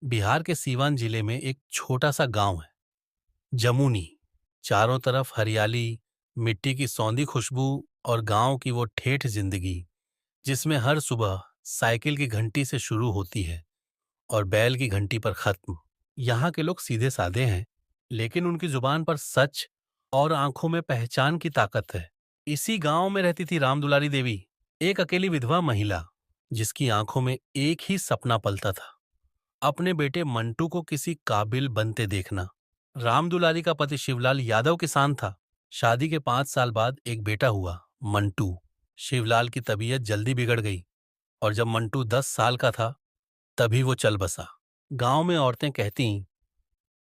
बिहार के सीवान जिले में एक छोटा सा गांव है, जमुनी। चारों तरफ हरियाली, मिट्टी की सौंधी खुशबू और गांव की वो ठेठ जिंदगी जिसमें हर सुबह साइकिल की घंटी से शुरू होती है और बैल की घंटी पर खत्म। यहाँ के लोग सीधे साधे हैं, लेकिन उनकी जुबान पर सच और आंखों में पहचान की ताकत है। इसी गांव में रहती थी राम दुलारी देवी, एक अकेली विधवा महिला जिसकी आंखों में एक ही सपना पलता था, अपने बेटे मंटू को किसी काबिल बनते देखना। राम दुलारी का पति शिवलाल यादव किसान था। शादी के 5 साल बाद एक बेटा हुआ, मंटू। शिवलाल की तबीयत जल्दी बिगड़ गई और जब मंटू 10 साल का था तभी वो चल बसा। गांव में औरतें कहती,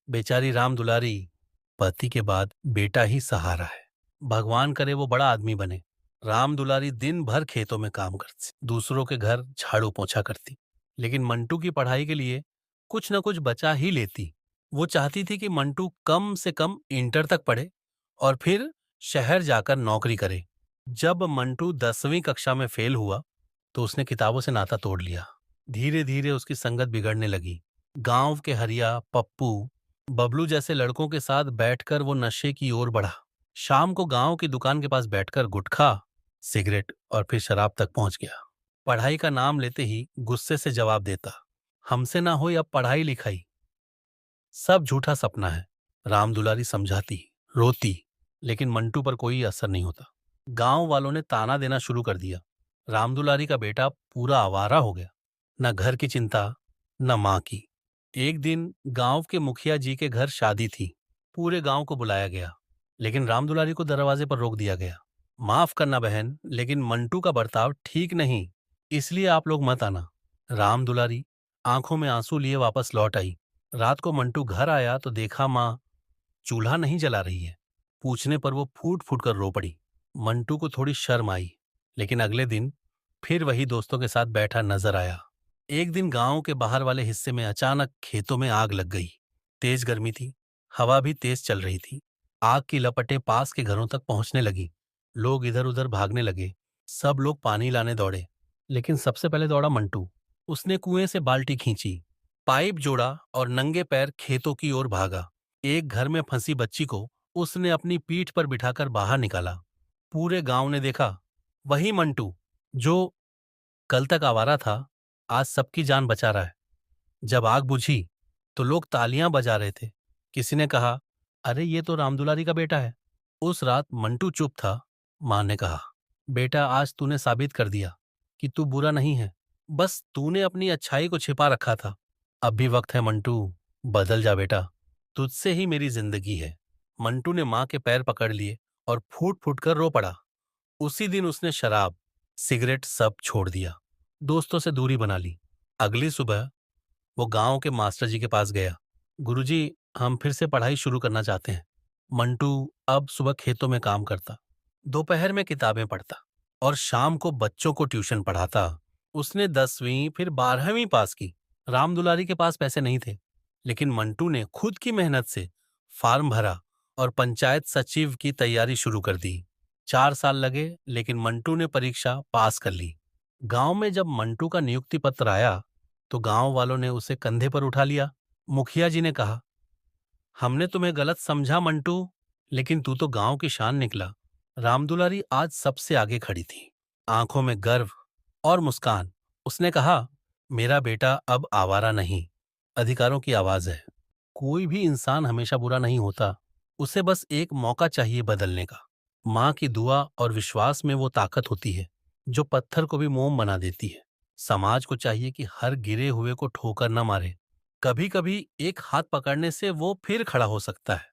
बेचारी राम दुलारी, पति के बाद बेटा ही सहारा है, भगवान करे वो बड़ा आदमी बने। राम दुलारी दिन भर खेतों में काम करती, दूसरों के घर झाड़ू पोंछा करती, लेकिन मंटू की पढ़ाई के लिए कुछ न कुछ बचा ही लेती। वो चाहती थी कि मंटू कम से कम इंटर तक पढ़े और फिर शहर जाकर नौकरी करे। जब मंटू 10वीं कक्षा में फेल हुआ तो उसने किताबों से नाता तोड़ लिया। धीरे धीरे उसकी संगत बिगड़ने लगी। गांव के हरिया, पप्पू, बबलू जैसे लड़कों के साथ बैठकर वो नशे की ओर बढ़ा। शाम को गांव की दुकान के पास बैठकर गुटखा, सिगरेट और फिर शराब तक पहुंच गया। पढ़ाई का नाम लेते ही गुस्से से जवाब देता, हमसे ना होई अब पढ़ाई लिखाई, सब झूठा सपना है। राम दुलारी समझाती, रोती, लेकिन मंटू पर कोई असर नहीं होता। गांव वालों ने ताना देना शुरू कर दिया, राम दुलारी का बेटा पूरा आवारा हो गया, न घर की चिंता न मां की। एक दिन गांव के मुखिया जी के घर शादी थी। पूरे गांव को बुलाया गया, लेकिन राम दुलारी को दरवाजे पर रोक दिया गया। माफ करना बहन, लेकिन मंटू का बर्ताव ठीक नहीं, इसलिए आप लोग मत आना। राम दुलारी आंखों में आंसू लिए वापस लौट आई। रात को मंटू घर आया तो देखा मां चूल्हा नहीं जला रही है। पूछने पर वो फूट फूट कर रो पड़ी। मंटू को थोड़ी शर्म आई, लेकिन अगले दिन फिर वही दोस्तों के साथ बैठा नजर आया। एक दिन गांव के बाहर वाले हिस्से में अचानक खेतों में आग लग गई। तेज गर्मी थी, हवा भी तेज चल रही थी। आग की लपटें पास के घरों तक पहुंचने लगी। लोग इधर उधर भागने लगे। सब लोग पानी लाने दौड़े, लेकिन सबसे पहले दौड़ा मंटू। उसने कुएं से बाल्टी खींची, पाइप जोड़ा और नंगे पैर खेतों की ओर भागा। एक घर में फंसी बच्ची को उसने अपनी पीठ पर बिठाकर बाहर निकाला। पूरे गांव ने देखा, वही मंटू जो कल तक आवारा था, आज सबकी जान बचा रहा है। जब आग बुझी तो लोग तालियां बजा रहे थे। किसी ने कहा, अरे ये तो रामदुलारी का बेटा है। उस रात मंटू चुप था। मां ने कहा, बेटा आज तूने साबित कर दिया कि तू बुरा नहीं है, बस तूने अपनी अच्छाई को छिपा रखा था। अब भी वक्त है मंटू, बदल जा बेटा, तुझसे ही मेरी जिंदगी है। मंटू ने मां के पैर पकड़ लिए और फूट फूट कर रो पड़ा। उसी दिन उसने शराब, सिगरेट सब छोड़ दिया, दोस्तों से दूरी बना ली। अगली सुबह वो गांव के मास्टर जी के पास गया। गुरुजी, हम फिर से पढ़ाई शुरू करना चाहते हैं। मंटू अब सुबह खेतों में काम करता, दोपहर में किताबें पढ़ता और शाम को बच्चों को ट्यूशन पढ़ाता। उसने 10वीं फिर 12वीं पास की। रामदुलारी के पास पैसे नहीं थे, लेकिन मंटू ने खुद की मेहनत से फार्म भरा और पंचायत सचिव की तैयारी शुरू कर दी। 4 साल लगे, लेकिन मंटू ने परीक्षा पास कर ली। गांव में जब मंटू का नियुक्ति पत्र आया तो गांव वालों ने उसे कंधे पर उठा लिया। मुखिया जी ने कहा, हमने तुम्हें गलत समझा मंटू, लेकिन तू तो गांव की शान निकला। रामदुलारी आज सबसे आगे खड़ी थी, आंखों में गर्व और मुस्कान। उसने कहा, मेरा बेटा अब आवारा नहीं, अधिकारों की आवाज है। कोई भी इंसान हमेशा बुरा नहीं होता, उसे बस एक मौका चाहिए बदलने का। मां की दुआ और विश्वास में वो ताकत होती है जो पत्थर को भी मोम बना देती है। समाज को चाहिए कि हर गिरे हुए को ठोकर न मारे, कभी कभी एक हाथ पकड़ने से वो फिर खड़ा हो सकता है।